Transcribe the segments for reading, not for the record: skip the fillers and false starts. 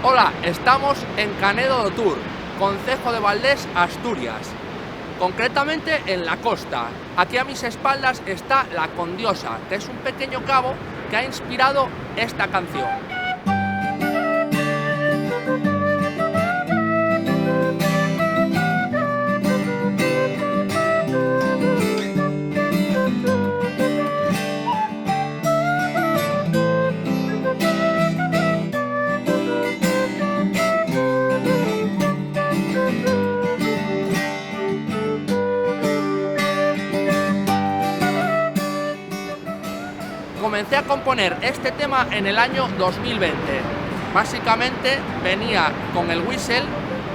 Hola, estamos en Canedo do Tur, concejo de Valdés, Asturias, concretamente en la costa. Aquí a mis espaldas está La Condiosa, que es un pequeño cabo que ha inspirado esta canción. Comencé a componer este tema en el año 2020. Básicamente venía con el whistle,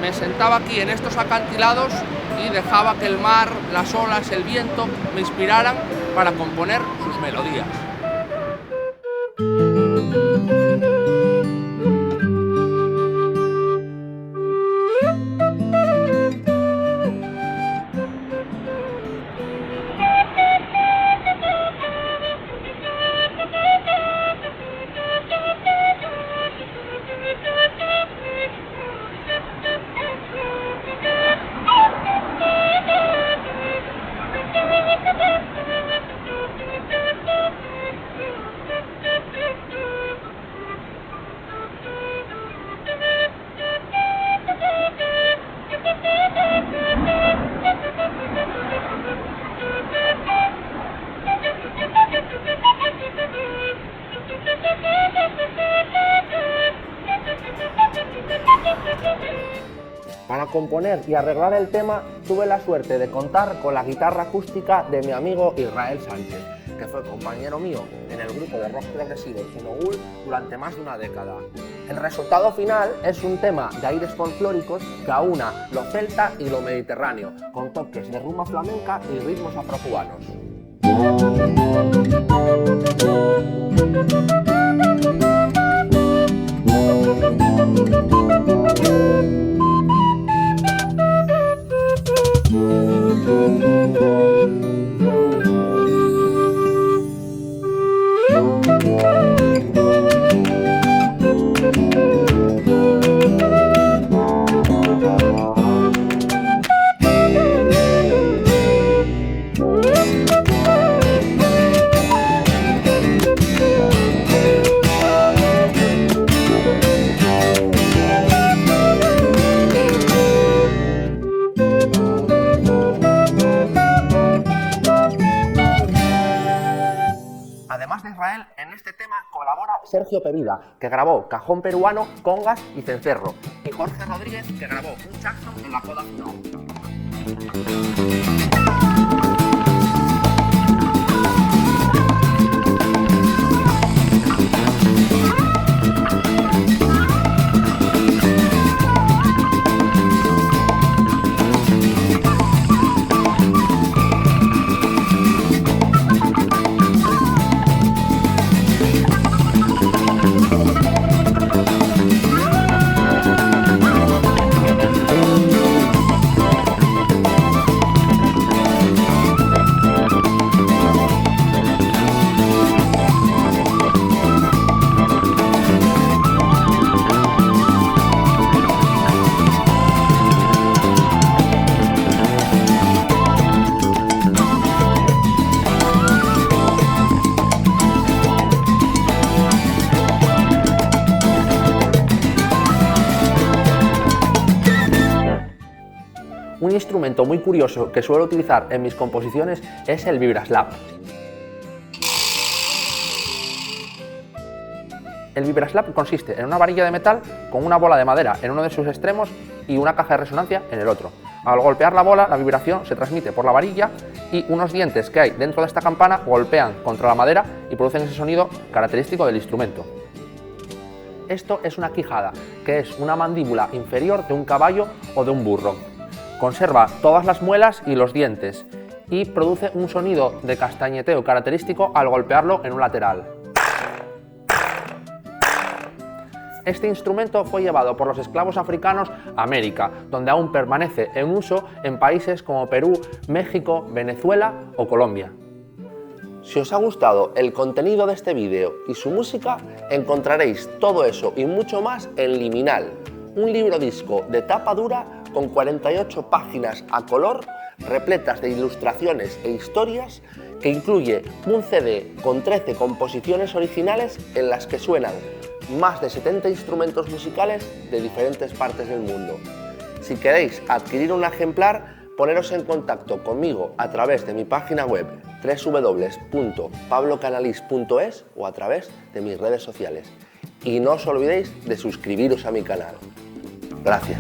me sentaba aquí en estos acantilados y dejaba que el mar, las olas, el viento me inspiraran para componer sus melodías. Para componer y arreglar el tema tuve la suerte de contar con la guitarra acústica de mi amigo Israel Sánchez, que fue compañero mío en el grupo de rock progresivo Cinogul durante más de una década. El resultado final es un tema de aires folclóricos que aúna lo celta y lo mediterráneo, con toques de rumba flamenca y ritmos afrocubanos. Además de Israel, en este tema colabora Sergio Pevida, que grabó cajón peruano, congas y cencerro, y Jorge Rodríguez, que grabó un saxo en la coda final. Un instrumento muy curioso que suelo utilizar en mis composiciones es el vibraslap. El vibraslap consiste en una varilla de metal con una bola de madera en uno de sus extremos y una caja de resonancia en el otro. Al golpear la bola, la vibración se transmite por la varilla y unos dientes que hay dentro de esta campana golpean contra la madera y producen ese sonido característico del instrumento. Esto es una quijada, que es una mandíbula inferior de un caballo o de un burro. Conserva todas las muelas y los dientes y produce un sonido de castañeteo característico al golpearlo en un lateral. Este instrumento fue llevado por los esclavos africanos a América, donde aún permanece en uso en países como Perú, México, Venezuela o Colombia. Si os ha gustado el contenido de este vídeo y su música, encontraréis todo eso y mucho más en Liminal, un libro disco de tapa dura con 48 páginas a color, repletas de ilustraciones e historias, que incluye un CD con 13 composiciones originales en las que suenan más de 70 instrumentos musicales de diferentes partes del mundo. Si queréis adquirir un ejemplar, poneros en contacto conmigo a través de mi página web www.pablocanalis.es o a través de mis redes sociales. Y no os olvidéis de suscribiros a mi canal. Gracias.